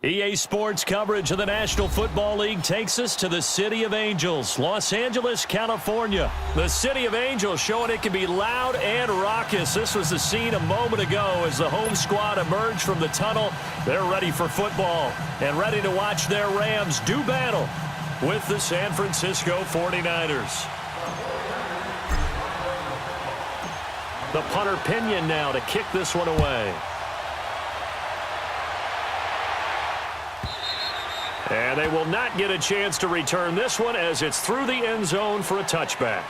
EA Sports coverage of the National Football League takes us to the City of Angels, Los Angeles, California. The City of Angels showing it can be loud and raucous. This was the scene a moment ago as the home squad emerged from the tunnel. They're ready for football and ready to watch their Rams do battle with the San Francisco 49ers. The punter Pinion now to kick this one away. And they will not get a chance to return this one as it's through the end zone for a touchback.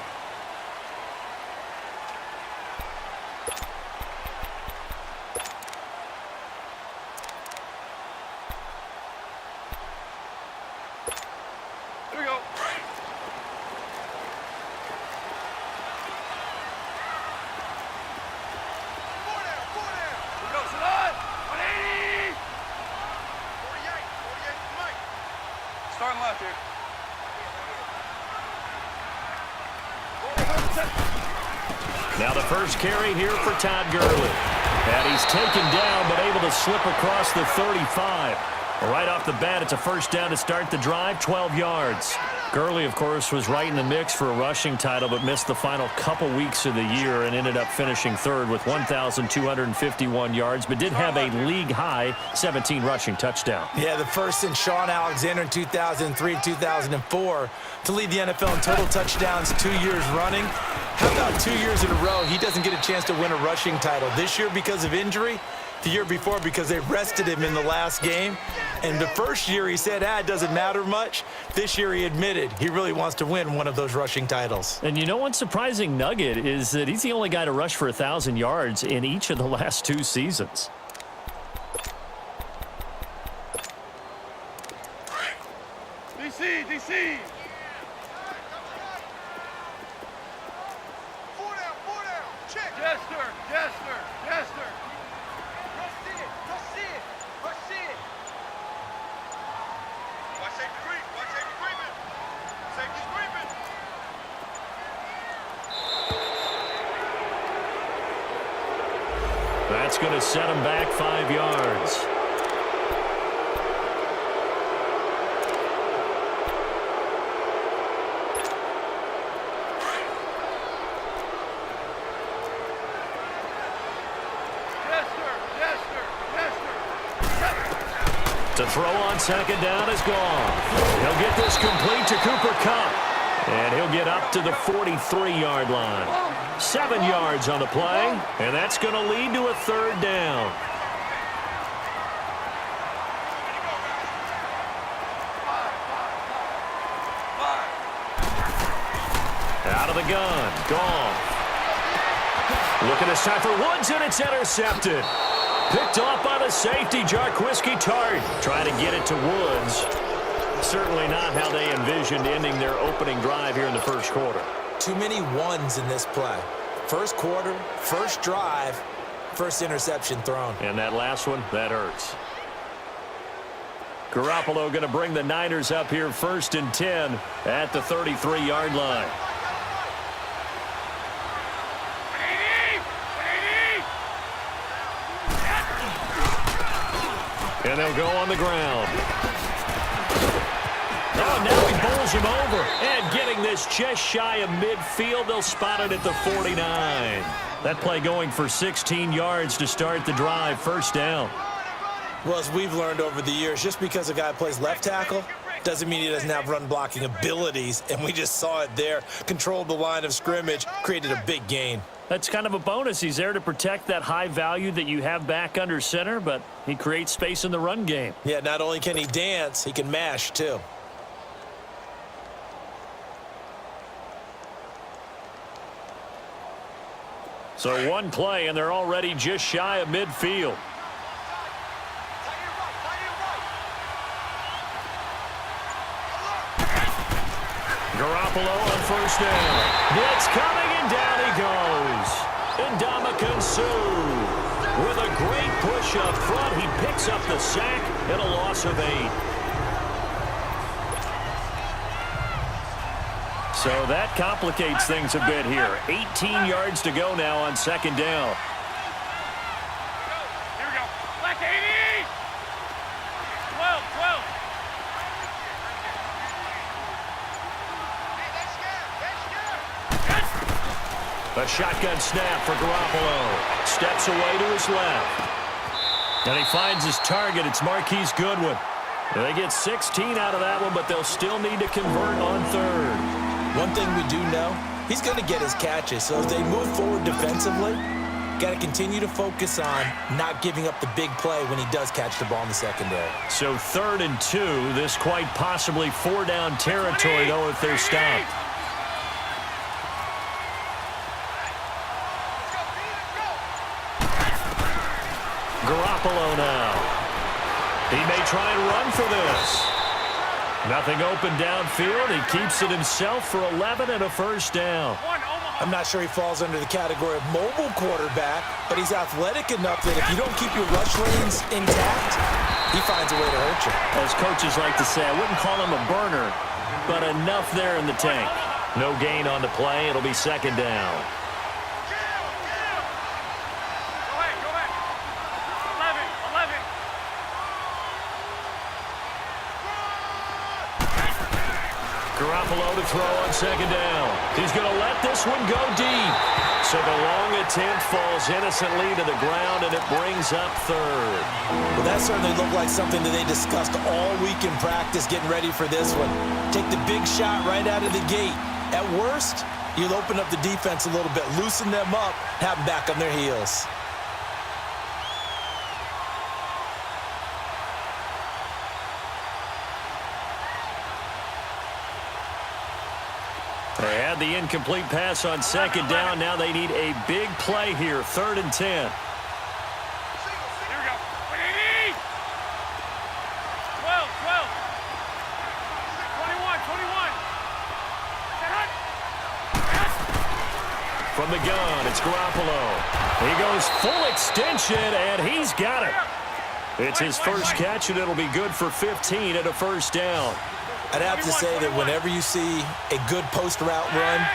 Here we go. Starting left here. Now the first carry here for Todd Gurley. And he's taken down but able to slip across the 35. Right off the bat, it's a first down to start the drive, 12 yards. Gurley, of course, was right in the mix for a rushing title, but missed the final couple weeks of the year and ended up finishing third with 1,251 yards, but did have a league-high 17 rushing touchdowns. Yeah, the first since Sean Alexander in 2003 and 2004 to lead the NFL in total touchdowns 2 years running. How about 2 years in a row he doesn't get a chance to win a rushing title? This year because of injury, the year before because they rested him in the last game. And the first year he said, it doesn't matter much. This year he admitted he really wants to win one of those rushing titles. And you know one surprising nugget is that he's the only guy to rush for 1,000 yards in each of the last 2 seasons. DC. Four down. Check. Jester. Rush it. Watch safety creeping. Safety's creeping. That's going to set him back 5 yards. To throw on second down is gone. He'll get this complete to Cooper Kupp. And he'll get up to the 43-yard line. 7 yards on the play, and that's going to lead to a third down. Out of the gun, Goff. Looking this time for Woods, and it's intercepted. Picked off by the safety, Jarquiski Tart. Trying to get it to Woods. Certainly not how they envisioned ending their opening drive here in the first quarter. Too many ones in this play. First quarter, first drive, first interception thrown. And that last one, that hurts. Garoppolo going to bring the Niners up here 1st and 10 at the 33-yard line. And they'll go on the ground. Oh, now he bowls him over. And getting this just shy of midfield, they'll spot it at the 49. That play going for 16 yards to start the drive, first down. Well, as we've learned over the years, just because a guy plays left tackle doesn't mean he doesn't have run-blocking abilities. And we just saw it there. Controlled the line of scrimmage, created a big gain. That's kind of a bonus. He's there to protect that high value that you have back under center, but he creates space in the run game. Yeah, not only can he dance, he can mash, too. So one play, and they're already just shy of midfield. Garoppolo on first down. Blitz coming, and down he goes. Ndamukong Suh with a great push up front. He picks up the sack and a loss of 8. So that complicates things a bit here. 18 yards to go now on second down. Here we go. Black 80. A shotgun snap for Garoppolo. Steps away to his left. And he finds his target. It's Marquise Goodwin. They get 16 out of that one, but they'll still need to convert on third. One thing we do know, he's going to get his catches. So as they move forward defensively, got to continue to focus on not giving up the big play when he does catch the ball in the secondary. So 3rd and 2. This quite possibly 4-down territory, though, if they're stopped. Garoppolo now. He may try and run for this. Nothing open downfield. He keeps it himself for 11 and a first down. I'm not sure he falls under the category of mobile quarterback, but he's athletic enough that if you don't keep your rush lanes intact, he finds a way to hurt you. As coaches like to say, I wouldn't call him a burner, but enough there in the tank. No gain on the play. It'll be 2nd down. Garoppolo to throw on 2nd down. He's going to let this one go deep. So the long attempt falls innocently to the ground, and it brings up 3rd. Well, that certainly looked like something that they discussed all week in practice, getting ready for this one. Take the big shot right out of the gate. At worst, you'll open up the defense a little bit, loosen them up, have them back on their heels. They had the incomplete pass on 2nd down. Now they need a big play here. 3rd and 10. Here we go. 12, 12. 21, 21. From the gun, it's Garoppolo. He goes full extension, and he's got it. It's his first catch, and it'll be good for 15 at a first down. I'd have to say that whenever you see a good post route run,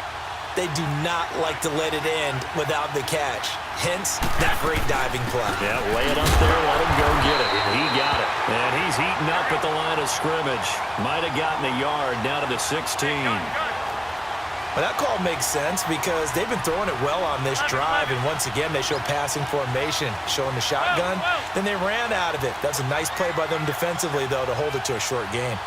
they do not like to let it end without the catch. Hence, that great diving play. Yeah, lay it up there, let him go get it. And he got it. And he's eaten up at the line of scrimmage. Might have gotten a yard down to the 16. Well, that call makes sense because they've been throwing it well on this drive, and once again, they show passing formation, showing the shotgun. Then they ran out of it. That's a nice play by them defensively, though, to hold it to a short game.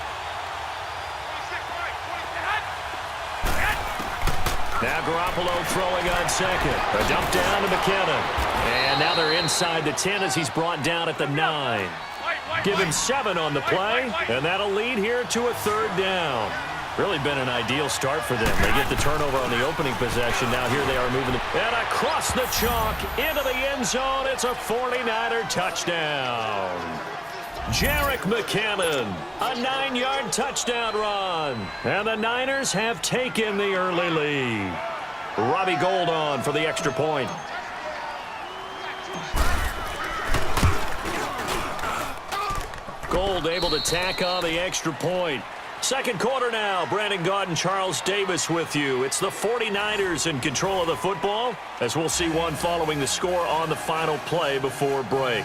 Now Garoppolo throwing on 2nd. A dump down to McKinnon. And now they're inside the 10 as he's brought down at the 9. Give him 7 on the play, and that'll lead here to a 3rd down. Really been an ideal start for them. They get the turnover on the opening possession. Now here they are moving it. And across the chalk into the end zone. It's a 49er touchdown. Jerick McKinnon, a 9-yard touchdown run. And the Niners have taken the early lead. Robbie Gould on for the extra point. Gould able to tack on the extra point. 2nd quarter now. Brandon Gaudin, Charles Davis with you. It's the 49ers in control of the football, as we'll see one following the score on the final play before break.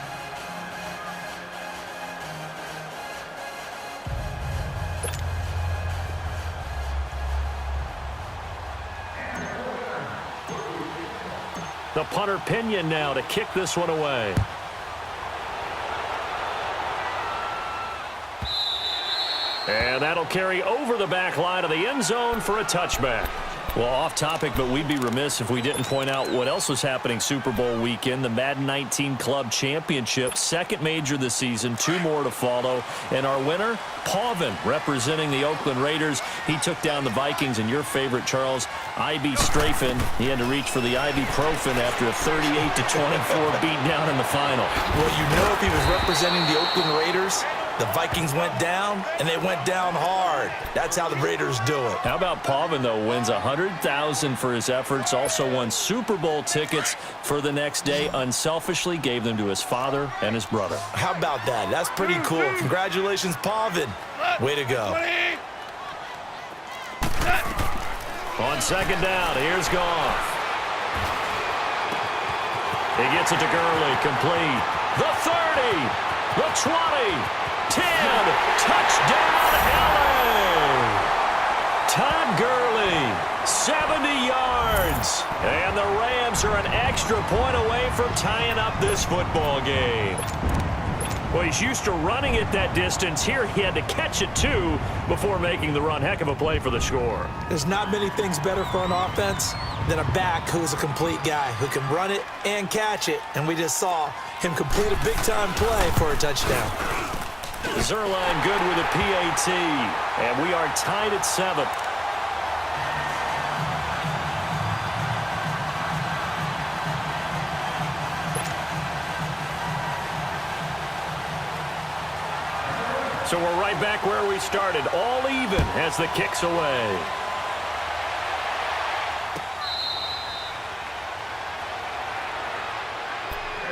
The punter Pinion now to kick this one away. And that'll carry over the back line of the end zone for a touchback. Well, off topic, but we'd be remiss if we didn't point out what else was happening Super Bowl weekend. The Madden 19 Club Championship, 2nd major this season, 2 more to follow. And our winner, Pavin, representing the Oakland Raiders. He took down the Vikings, and your favorite, Charles, I.B. Strafen. He had to reach for the ibuprofen after a 38-24 beatdown in the final. Well, you know if he was representing the Oakland Raiders, the Vikings went down, and they went down hard. That's how the Raiders do it. How about Pavin, though, wins $100,000 for his efforts, also won Super Bowl tickets for the next day, unselfishly gave them to his father and his brother. How about that? That's pretty cool. Congratulations, Pavin. Way to go. On 2nd down, here's Goff. He gets it to Gurley, complete. The 30, the 20, 10, touchdown, LA! Todd Gurley, 70 yards. And the for tying up this football game. Well, he's used to running it that distance. Here he had to catch it, too, before making the run. Heck of a play for the score. There's not many things better for an offense than a back who's a complete guy who can run it and catch it. And we just saw him complete a big-time play for a touchdown. Zerline good with a PAT. And we are tied at 7. So we're right back where we started, all even as the kick's away.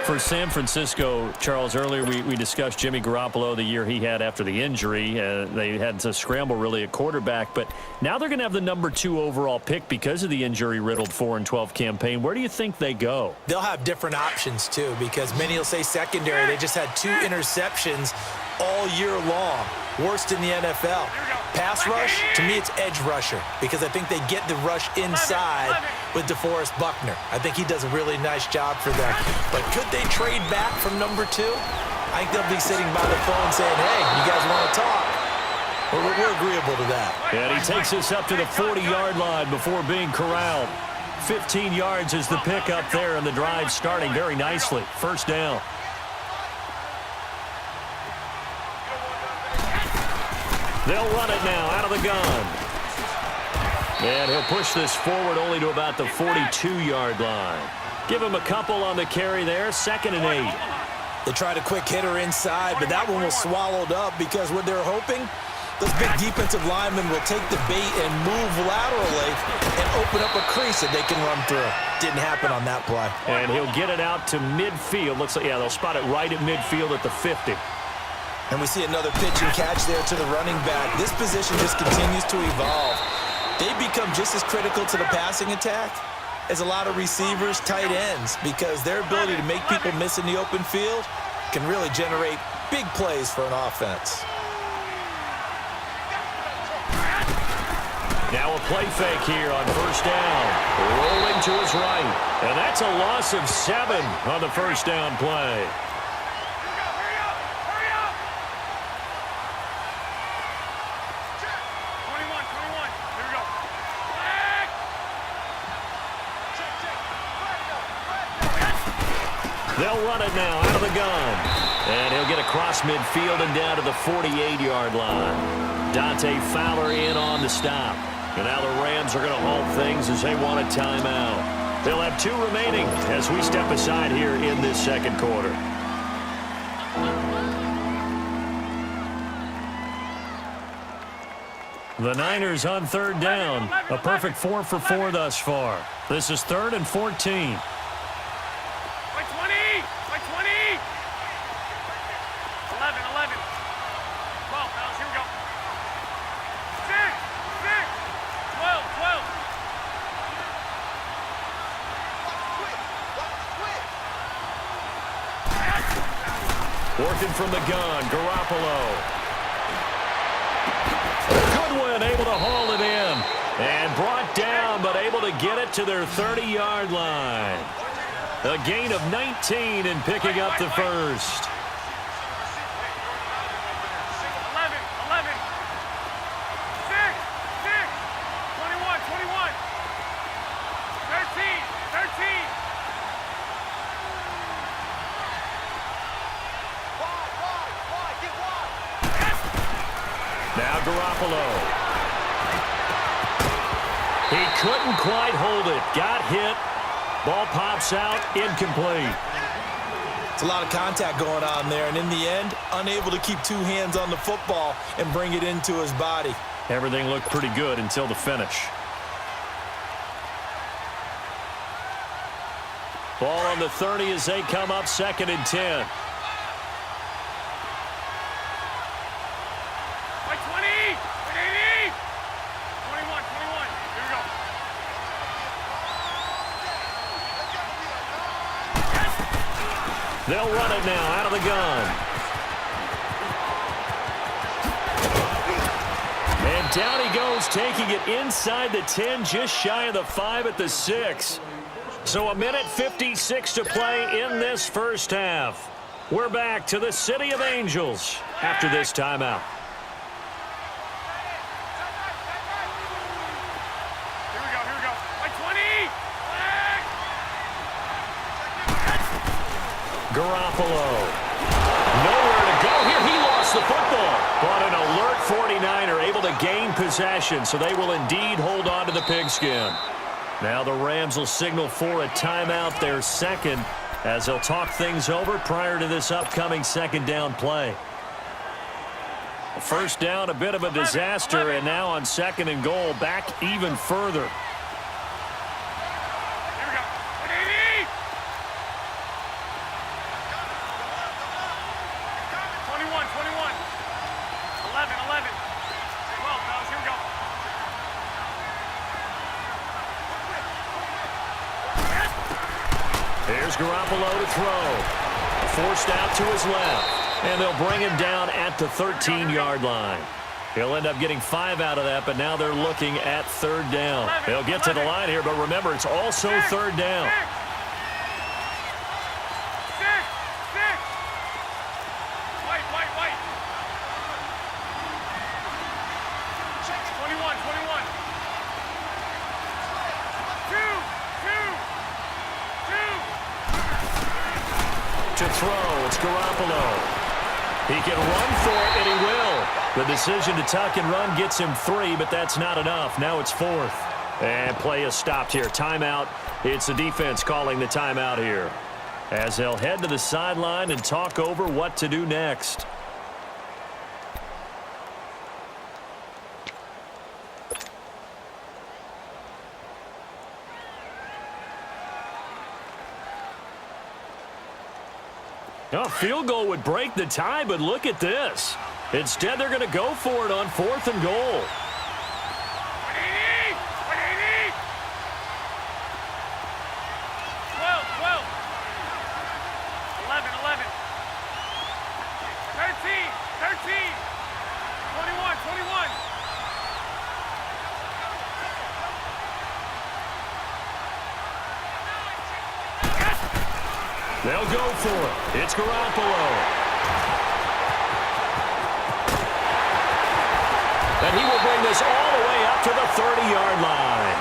For San Francisco, Charles, earlier we discussed Jimmy Garoppolo, the year he had after the injury. They had to scramble really at quarterback, but now they're going to have the number 2 overall pick because of the injury-riddled 4-12 campaign. Where do you think they go? They'll have different options, too, because many will say secondary. They just had 2 interceptions all year long. Worst in the NFL. Pass rush, to me, it's edge rusher because I think they get the rush inside with DeForest Buckner. I think he does a really nice job for them. But could they trade back from number 2? I think they'll be sitting by the phone saying, hey, you guys want to talk? We're agreeable to that. And he takes us up to the 40-yard line before being corralled. 15 yards is the pick up there, and the drive starting very nicely. First down. They'll run it now out of the gun. And he'll push this forward only to about the 42-yard line. Give him a couple on the carry there. 2nd and 8. They tried a quick hitter inside, but that one was swallowed up because what they're hoping, those big defensive linemen will take the bait and move laterally and open up a crease that they can run through. Didn't happen on that play. And he'll get it out to midfield. Looks like, yeah, they'll spot it right at midfield at the 50. And we see another pitch and catch there to the running back. This position just continues to evolve. They become just as critical to the passing attack as a lot of receivers, tight ends, because their ability to make people miss in the open field can really generate big plays for an offense. Now a play fake here on first down. Rolling to his right. And that's a loss of 7 on the first down play. They'll run it now out of the gun. And he'll get across midfield and down to the 48-yard line. Dante Fowler in on the stop. And now the Rams are going to halt things as they want a timeout. They'll have 2 remaining as we step aside here in this second quarter. The Niners on third down. A perfect 4 for 4 thus far. This is 3rd and 14. Working from the gun, Garoppolo. Goodwin able to haul it in. And brought down, but able to get it to their 30-yard line. A gain of 19 and picking up the first. 11. 21. 13. Now Garoppolo. He couldn't quite hold it. Got hit. Ball pops out. Incomplete. It's a lot of contact going on there, and in the end, unable to keep 2 hands on the football and bring it into his body. Everything looked pretty good until the finish. Ball on the 30 as they come up 2nd and 10. They'll run it now out of the gun. And down he goes, taking it inside the 10, just shy of the 5 at the 6. So 1:56 to play in this first half. We're back to the City of Angels after this timeout. Here we go. Like 20. Garoppolo. Nowhere to go here. He lost the football. But an alert 49er able to gain possession, so they will indeed hold on to the pigskin. Now the Rams will signal for a timeout, their second, as they'll talk things over prior to this upcoming second down play. First down, a bit of a disaster, and now on second and goal, back even further. Here we go. 180. 21. 11. 12, fellas. Here we go. Here's Garoppolo to throw. Forced out to his left. And they'll bring him down at the 13-yard line. He'll end up getting 5 out of that, but now they're looking at third down. They'll get to the line here, but remember, it's also third down. 6. White. 21. 2. To throw, it's Garoppolo. He can run for it, and he will. The decision to tuck and run gets him 3, but that's not enough. Now it's 4th. And play is stopped here. Timeout. It's the defense calling the timeout here, as they'll head to the sideline and talk over what to do next. A field goal would break the tie, but look at this. Instead, they're going to go for it on 4th and goal. 180. 12. 11. 13. 21. They'll go for it. It's Garoppolo. And he will bring this all the way up to the 30-yard line.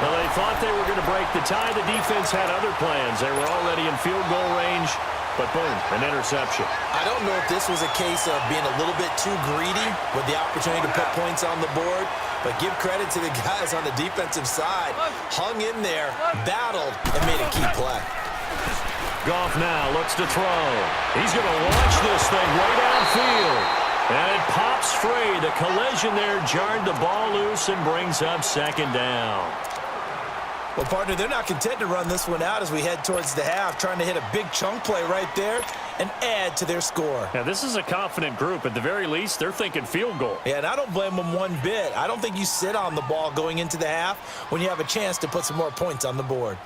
Well, they thought they were going to break the tie. The defense had other plans. They were already in field goal range, but boom, an interception. I don't know if this was a case of being a little bit too greedy with the opportunity to put points on the board, but give credit to the guys on the defensive side. Hung in there, battled, and made a key play. Goff now looks to throw. He's going to launch this thing way downfield. And it pops free. The collision there jarred the ball loose and brings up second down. Well, partner, they're not content to run this one out as we head towards the half, trying to hit a big chunk play right there and add to their score. Now, this is a confident group. At the very least, they're thinking field goal. Yeah, and I don't blame them one bit. I don't think you sit on the ball going into the half when you have a chance to put some more points on the board.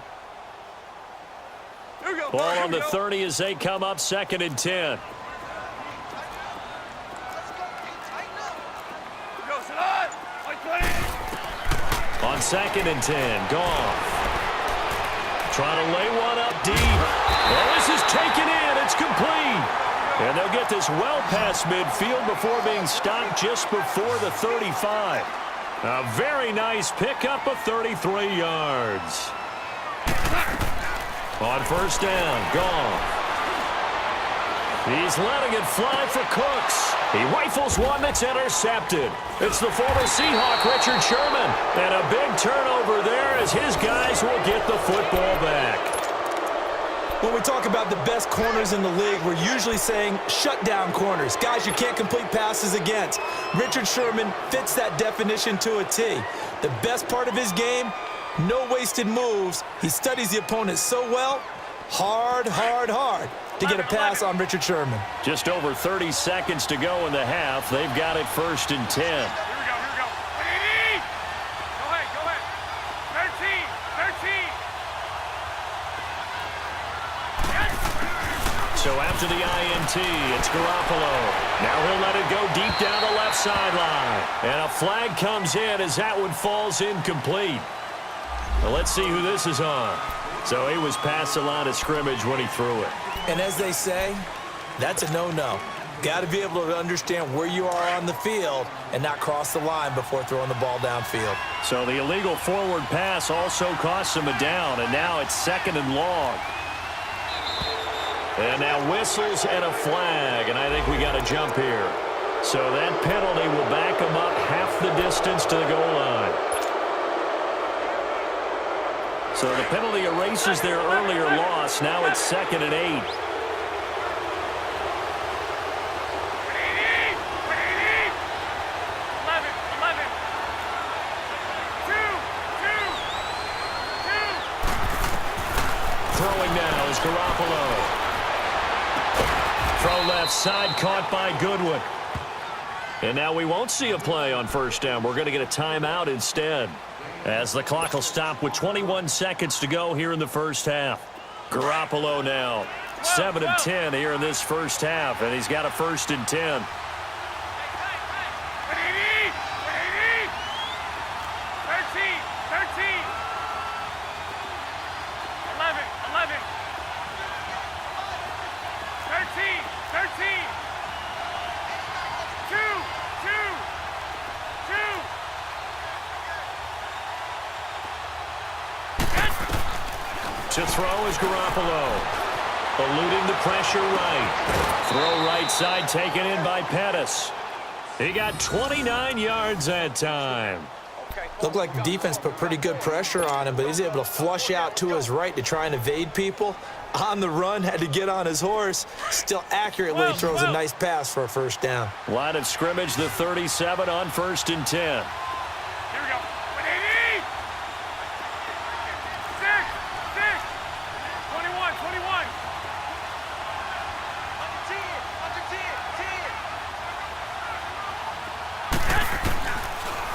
Ball on the 30 as they come up 2nd and 10. On 2nd and 10, Goff. Trying to lay one up deep. Well, this is taken in. It's complete. And they'll get this well past midfield before being stopped just before the 35. A very nice pickup of 33 yards. On first down, Goff. He's letting it fly for Cooks. He rifles one that's intercepted. It's the former Seahawk, Richard Sherman. And a big turnover there as his guys will get the football back. When we talk about the best corners in the league, we're usually saying shutdown corners, guys you can't complete passes against. Richard Sherman fits that definition to a T. The best part of his game, no wasted moves. He studies the opponent so well, hard to get a pass on Richard Sherman. Just over 30 seconds to go in the half. They've got it 1st and 10. Here we go. 180. Go ahead. 13. So after the INT, it's Garoppolo. Now he'll let it go deep down the left sideline. And a flag comes in as that one falls incomplete. Well, let's see who this is on. So he was past the line of scrimmage when he threw it. And as they say, that's a no-no. Got to be able to understand where you are on the field and not cross the line before throwing the ball downfield. So the illegal forward pass also costs him a down, and now it's 2nd and long. And now whistles and a flag, and I think we got a jump here. So that penalty will back him up half the distance to the goal line. So the penalty erases their earlier loss. Now it's 2nd and 8. Throwing now is Garoppolo. Throw left side, caught by Goodwin. And now we won't see a play on 1st down. We're going to get a timeout instead, as the clock will stop with 21 seconds to go here in the 1st half. Garoppolo now, 7 of 10 here in this 1st half, and he's got a 1st and 10. To throw is Garoppolo. Eluding the pressure right. Throw right side taken in by Pettis. He got 29 yards that time. Looked like the defense put pretty good pressure on him, but he's able to flush out to his right to try and evade people. On the run, had to get on his horse. Still accurately throws a nice pass for a 1st down. Line of scrimmage, the 37 on 1st and 10.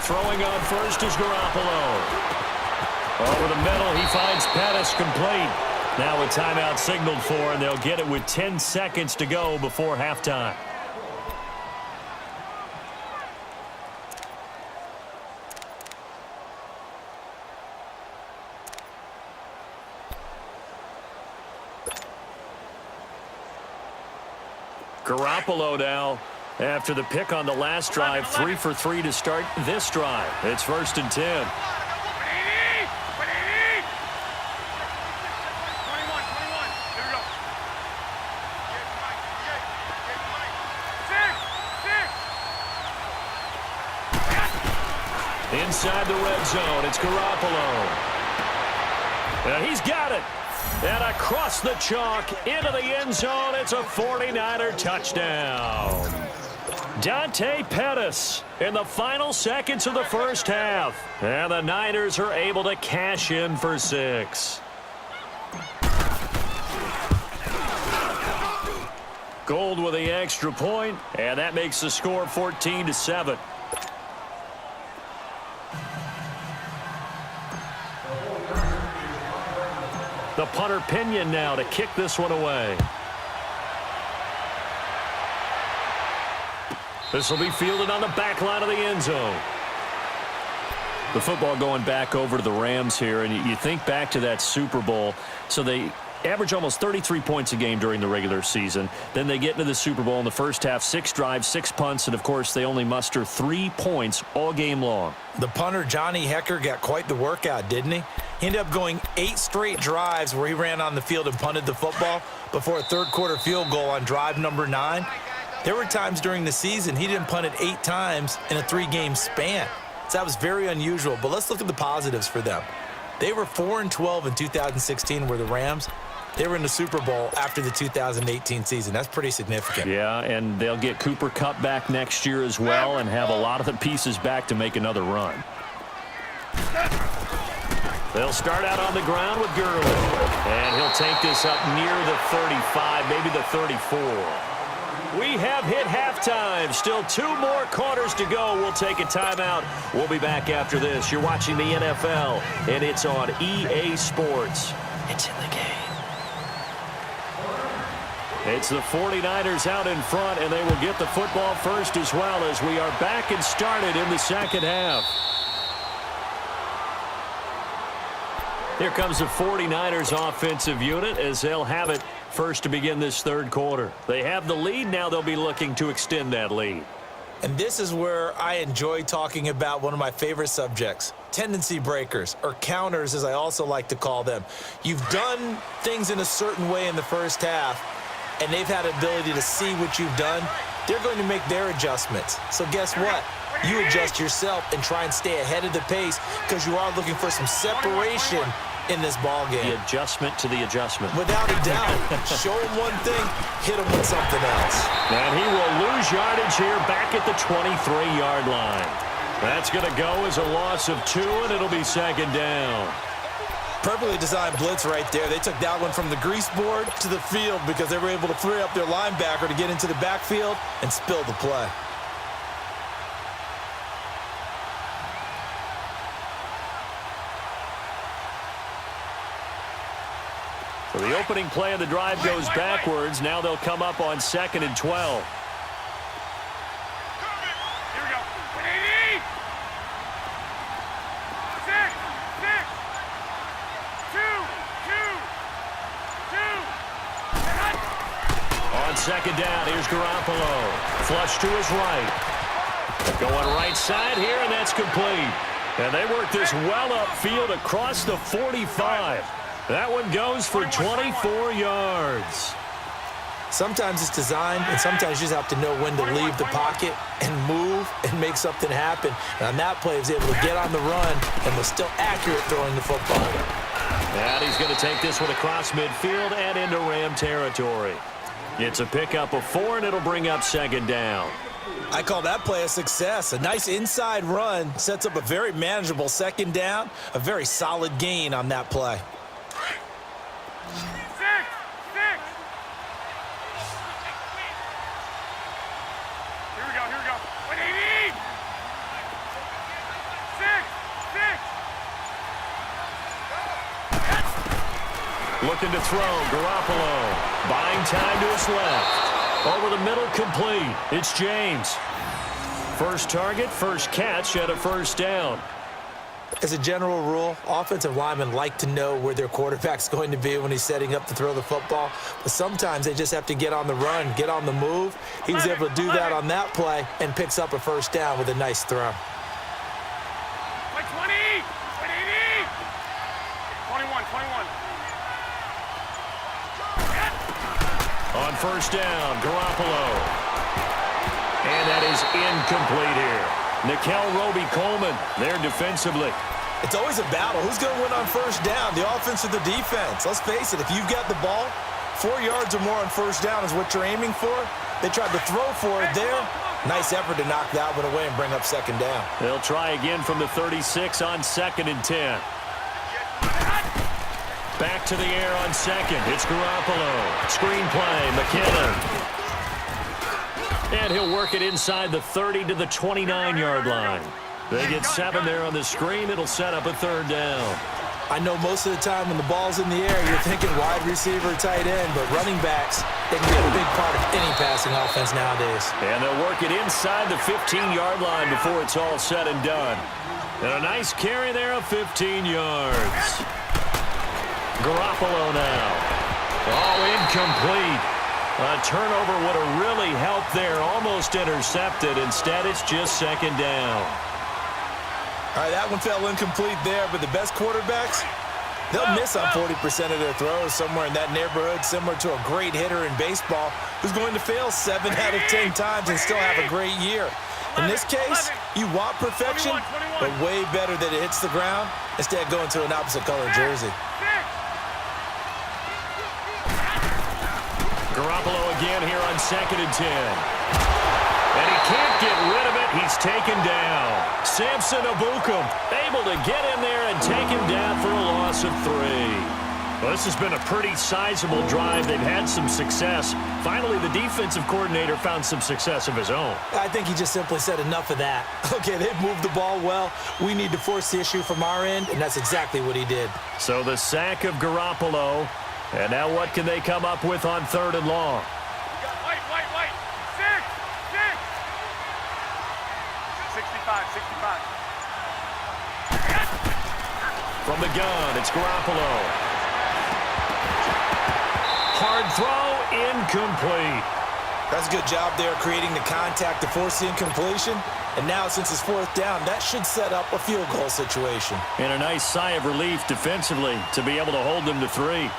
Throwing on 1st is Garoppolo. Over the middle, he finds Pettis complete. Now a timeout signaled for, and they'll get it with 10 seconds to go before halftime. Garoppolo now, after the pick on the last drive, 3 for 3 to start this drive. It's 1st and 10. Inside the red zone, it's Garoppolo. And he's got it. And across the chalk, into the end zone, it's a 49er touchdown. Dante Pettis in the final seconds of the 1st half. And the Niners are able to cash in for 6. Gold with the extra point, and that makes the score 14-7. The punter Pinion now to kick this one away. This will be fielded on the back line of the end zone. The football going back over to the Rams here, and you think back to that Super Bowl. So they average almost 33 points a game during the regular season. Then they get into the Super Bowl in the 1st half, 6 drives, 6 punts, and, of course, they only muster 3 points all game long. The punter, Johnny Hecker, got quite the workout, didn't he? He ended up going 8 straight drives where he ran on the field and punted the football before a 3rd-quarter field goal on drive number 9. There were times during the season he didn't punt it 8 times in a 3-game span. So that was very unusual. But let's look at the positives for them. They were 4-12 in 2016, where the Rams, they were in the Super Bowl after the 2018 season. That's pretty significant. Yeah, and they'll get Cooper Kupp back next year as well and have a lot of the pieces back to make another run. They'll start out on the ground with Gurley. And he'll take this up near the 35, maybe the 34. We have hit halftime. Still 2 more quarters to go. We'll take a timeout. We'll be back after this. You're watching the NFL, and it's on EA Sports. It's in the game. It's the 49ers out in front, and they will get the football first as well, as we are back and started in the 2nd half. Here comes the 49ers offensive unit as they'll have it first to begin this third quarter. They have the lead. Now they'll be looking to extend that lead. And this is where I enjoy talking about one of my favorite subjects, tendency breakers, or counters as I also like to call them. You've done things in a certain way in the first half, and they've had the ability to see what you've done. They're going to make their adjustments. So guess what? You adjust yourself and try and stay ahead of the pace because you are looking for some separation in this ball game. The adjustment to the adjustment. Without a doubt. Show him one thing, hit him with something else. And he will lose yardage here back at the 23-yard line. That's going to go as a loss of 2, and it'll be second down. Perfectly designed blitz right there. They took that one from the grease board to the field because they were able to free up their linebacker to get into the backfield and spill the play. So the opening play of the drive goes backwards. Now they'll come up on 2nd and 12. Here we go. 180. 6, 6, 2. On second down, here's Garoppolo. Flush to his right. Going right side here, and that's complete. And they work this well upfield across the 45. That one goes for 24 yards. Sometimes it's designed, and sometimes you just have to know when to leave the pocket and move and make something happen. And on that play, he was able to get on the run and was still accurate throwing the football. And he's going to take this one across midfield and into Ram territory. It's a pickup of 4, and it'll bring up second down. I call that play a success. A nice inside run sets up a very manageable second down, a very solid gain on that play. 6, 6. Here we go. 180. 6, 6. Looking to throw, Garoppolo. Buying time to his left. Over the middle, complete. It's James. First target, first catch at a first down. As a general rule, offensive linemen like to know where their quarterback's going to be when he's setting up to throw the football. But sometimes they just have to get on the run, get on the move. He was able to do that on that play and picks up a first down with a nice throw. 120. 180. 21. On first down, Garoppolo. And that is incomplete here. Nikel Roby-Coleman there defensively. It's always a battle. Who's going to win on first down, the offense or the defense? Let's face it, if you've got the ball, 4 yards or more on first down is what you're aiming for. They tried to throw for it there. Nice effort to knock that one away and bring up second down. They'll try again from the 36 on 2nd and 10. Back to the air on second. It's Garoppolo. Screen play, McKinnon. And he'll work it inside the 30 to the 29-yard line. They get 7 there on the screen. It'll set up a third down. I know most of the time when the ball's in the air, you're thinking wide receiver, tight end, but running backs, they can be a big part of any passing offense nowadays. And they'll work it inside the 15-yard line before it's all said and done. And a nice carry there of 15 yards. Garoppolo now. Oh, incomplete. A turnover would have really helped there. Almost intercepted. Instead, it's just second down. All right, that one fell incomplete there, but the best quarterbacks, they'll miss on 40% of their throws, somewhere in that neighborhood, similar to a great hitter in baseball who's going to fail 7 out of 10 times and still have a great year. In this case, you want perfection, but way better that it hits the ground instead of going to an opposite color jersey. Garoppolo again here on 2nd and 10. And he can't get rid of it. He's taken down. Samson Abukum able to get in there and take him down for a loss of 3. Well, this has been a pretty sizable drive. They've had some success. Finally, the defensive coordinator found some success of his own. I think he just simply said enough of that. Okay, they've moved the ball well. We need to force the issue from our end, and that's exactly what he did. So the sack of Garoppolo. And now what can they come up with on 3rd and long? Wait. 65. From the gun, it's Garoppolo. Hard throw, incomplete. That's a good job there creating the contact to force the incompletion. And now, since it's fourth down, that should set up a field goal situation. And a nice sigh of relief defensively to be able to hold them to 3.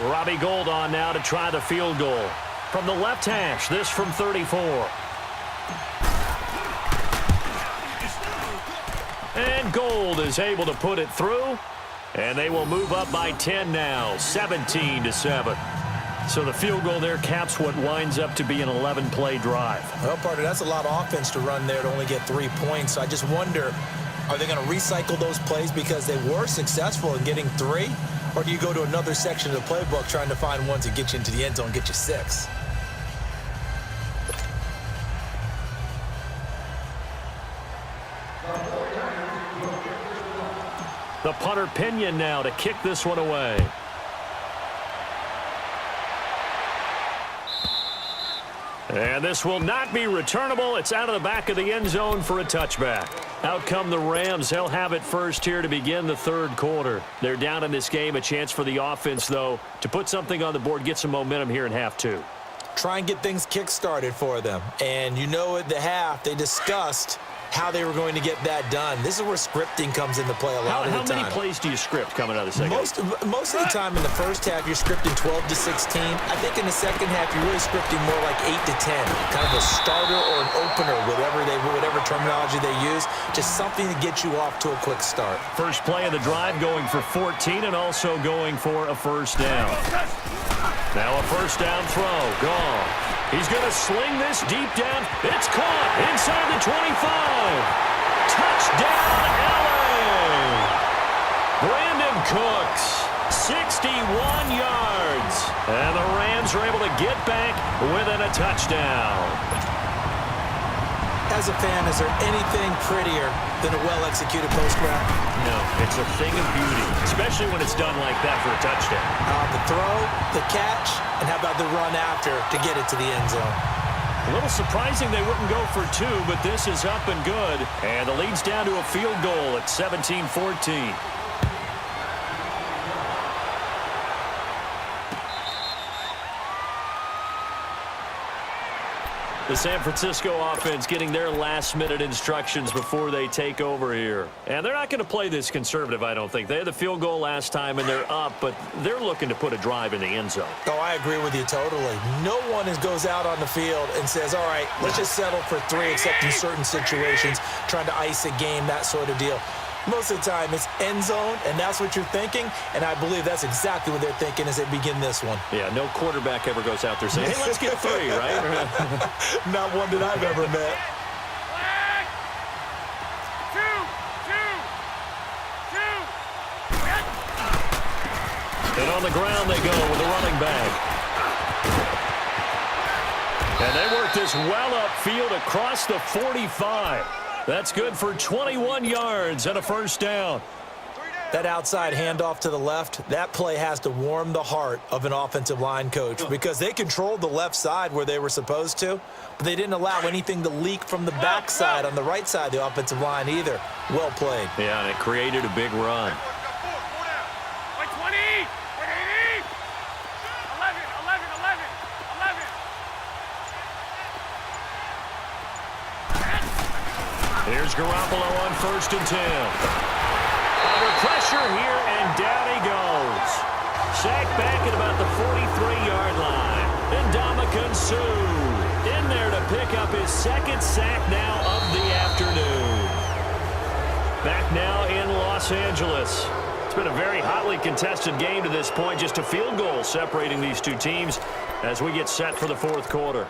Robbie Gould on now to try the field goal. From the left hash, this from 34. And Gould is able to put it through. And they will move up by 10 now, 17-7. So the field goal there caps what winds up to be an 11-play drive. Well, partner, that's a lot of offense to run there to only get 3 points. So I just wonder, are they going to recycle those plays because they were successful in getting 3? Or do you go to another section of the playbook trying to find ones that get you into the end zone and get you 6? The punter Pinion now to kick this one away. And this will not be returnable. It's out of the back of the end zone for a touchback. Out come the Rams. They'll have it first here to begin the third quarter. They're down in this game. A chance for the offense, though, to put something on the board, get some momentum here in half 2. Try and get things kick-started for them. And you know at the half, they discussed how they were going to get that done. This is where scripting comes into play a lot of the time. How many plays do you script coming out of the second? Most of the time in the first half, you're scripting 12 to 16. I think in the second half, you're really scripting more like 8 to 10. Kind of a starter or an opener, whatever terminology they use. Just something to get you off to a quick start. First play of the drive going for 14 and also going for a first down. Now a first down throw. Gone. He's going to sling this deep down. It's caught inside the 25. Touchdown, LA. Brandon Cooks, 61 yards. And the Rams are able to get back within a touchdown. As a fan, is there anything prettier than a well-executed post route? No, it's a thing of beauty, especially when it's done like that for a touchdown. The throw, the catch, and how about the run after to get it to the end zone? A little surprising they wouldn't go for 2, but this is up and good. And the lead's down to a field goal at 17-14. The San Francisco offense getting their last-minute instructions before they take over here. And they're not going to play this conservative, I don't think. They had the field goal last time, and they're up, but they're looking to put a drive in the end zone. Oh, I agree with you totally. No one goes out on the field and says, all right, let's just settle for 3, except in certain situations, trying to ice a game, that sort of deal. Most of the time, it's end zone, and that's what you're thinking, and I believe that's exactly what they're thinking as they begin this one. Yeah, no quarterback ever goes out there saying, hey, let's get 3, right? Not one that I've ever met. And on the ground they go with a running back. And they work this well upfield across the 45. That's good for 21 yards and a first down. That outside handoff to the left, that play has to warm the heart of an offensive line coach because they controlled the left side where they were supposed to, but they didn't allow anything to leak from the backside on the right side of the offensive line either. Well played. Yeah, and it created a big run. Wait, 20, wait, 80, 11, 11, 11, 11. Here's Garoppolo on 1st and 10. Under pressure here, and down he goes. Sacked back at about the 43-yard line. And Ndamukong Suh in there to pick up his 2nd sack now of the afternoon. Back now in Los Angeles. It's been a very hotly contested game to this point. Just a field goal separating these two teams as we get set for the 4th quarter.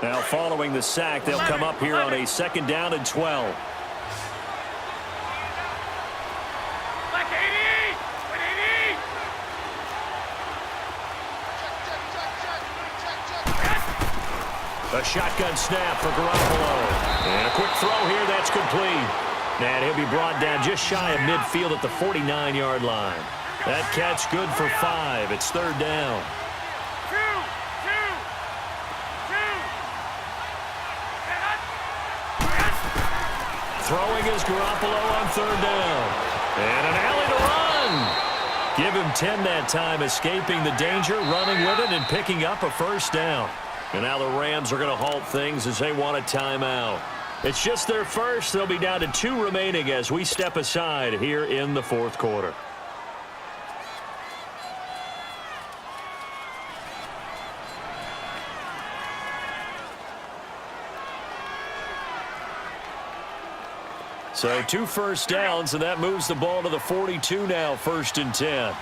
Now following the sack, they'll come up here on a 2nd down and 12. Like 80, wait, 80. A shotgun snap for Garoppolo. And a quick throw here, that's complete. And he'll be brought down just shy of midfield at the 49-yard line. That catch good for 5. It's 3rd down. Throwing is Garoppolo on third down. And an alley to run. Give him 10 that time, escaping the danger, running with it, and picking up a first down. And now the Rams are going to halt things as they want a timeout. It's just their first. They'll be down to 2 remaining as we step aside here in the fourth quarter. So 2 first downs, and that moves the ball to the 42 now, 1st and 10.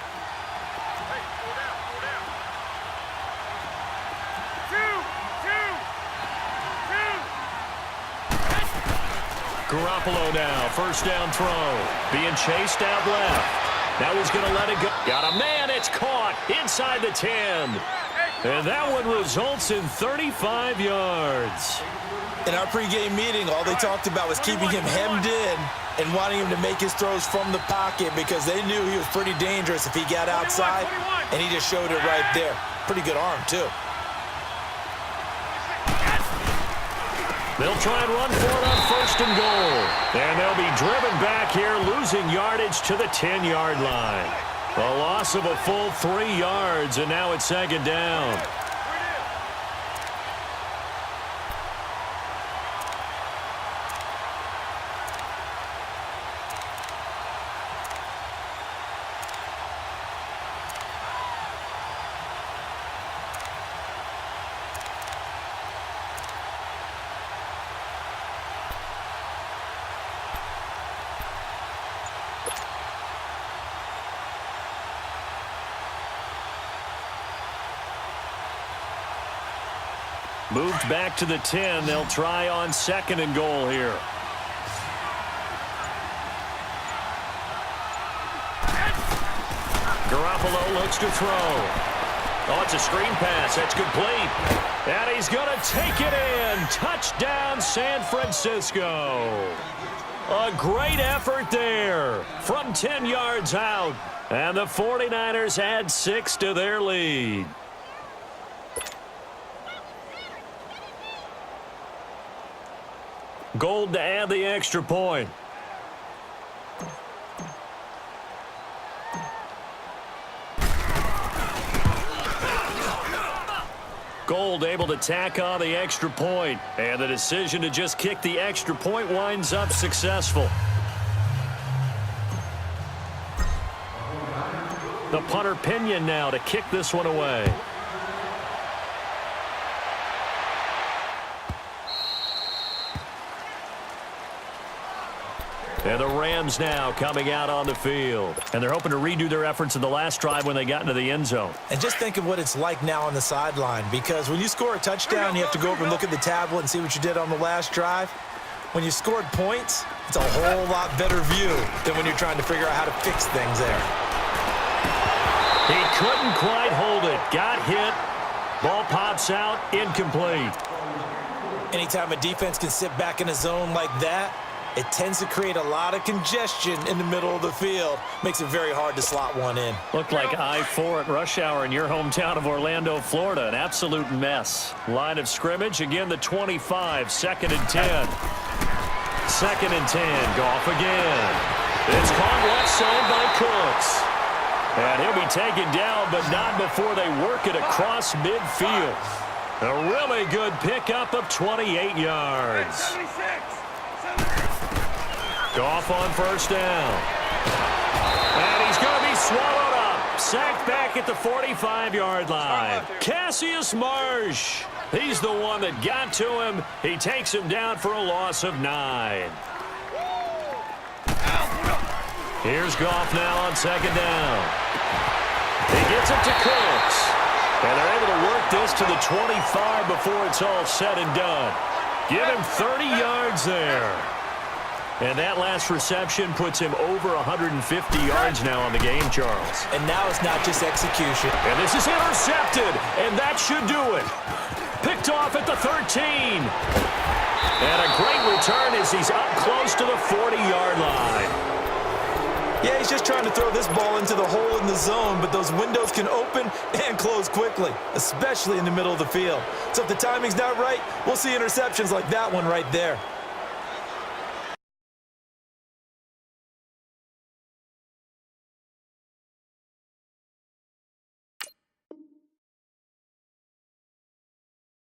Garoppolo now, first down throw. Being chased out left. Now he's going to let it go. Got a man, it's caught inside the 10. And that one results in 35 yards. In our pregame meeting, all they talked about was keeping him hemmed in and wanting him to make his throws from the pocket because they knew he was pretty dangerous if he got outside, and he just showed it right there. Pretty good arm, too. They'll try and run for it on 1st and goal. And they'll be driven back here, losing yardage to the 10-yard line. A loss of a full 3 yards, and now it's 2nd down. Moved back to the 10. They'll try on 2nd and goal here. Garoppolo looks to throw. Oh, it's a screen pass. That's complete. And he's going to take it in. Touchdown, San Francisco. A great effort there from 10 yards out. And the 49ers add 6 to their lead. Gold to add the extra point. Gold able to tack on the extra point. And the decision to just kick the extra point winds up successful. The punter Pinion now to kick this one away. And the Rams now coming out on the field. And they're hoping to redo their efforts in the last drive when they got into the end zone. And just think of what it's like now on the sideline, because when you score a touchdown, you have to go over and look at the tablet and see what you did on the last drive. When you scored points, it's a whole lot better view than when you're trying to figure out how to fix things there. He couldn't quite hold it. Got hit. Ball pops out. Incomplete. Anytime a defense can sit back in a zone like that, it tends to create a lot of congestion in the middle of the field. Makes it very hard to slot one in. Looked like I-4 at rush hour in your hometown of Orlando, Florida. An absolute mess. Line of scrimmage, again the 25, 2nd and 10. 2nd and 10, Goff again. It's caught left side by Cooks. And he'll be taken down, but not before they work it across midfield. A really good pickup of 28 yards. Goff on 1st down. And he's going to be swallowed up. Sacked back at the 45-yard line. Cassius Marsh. He's the one that got to him. He takes him down for a loss of 9. Here's Goff now on 2nd down. He gets it to Cooks. And they're able to work this to the 25 before it's all said and done. Give him 30 yards there. And that last reception puts him over 150 yards now on the game, Charles. And now it's not just execution. And this is intercepted, and that should do it. Picked off at the 13. And a great return as he's up close to the 40-yard line. Yeah, he's just trying to throw this ball into the hole in the zone, but those windows can open and close quickly, especially in the middle of the field. So if the timing's not right, we'll see interceptions like that one right there.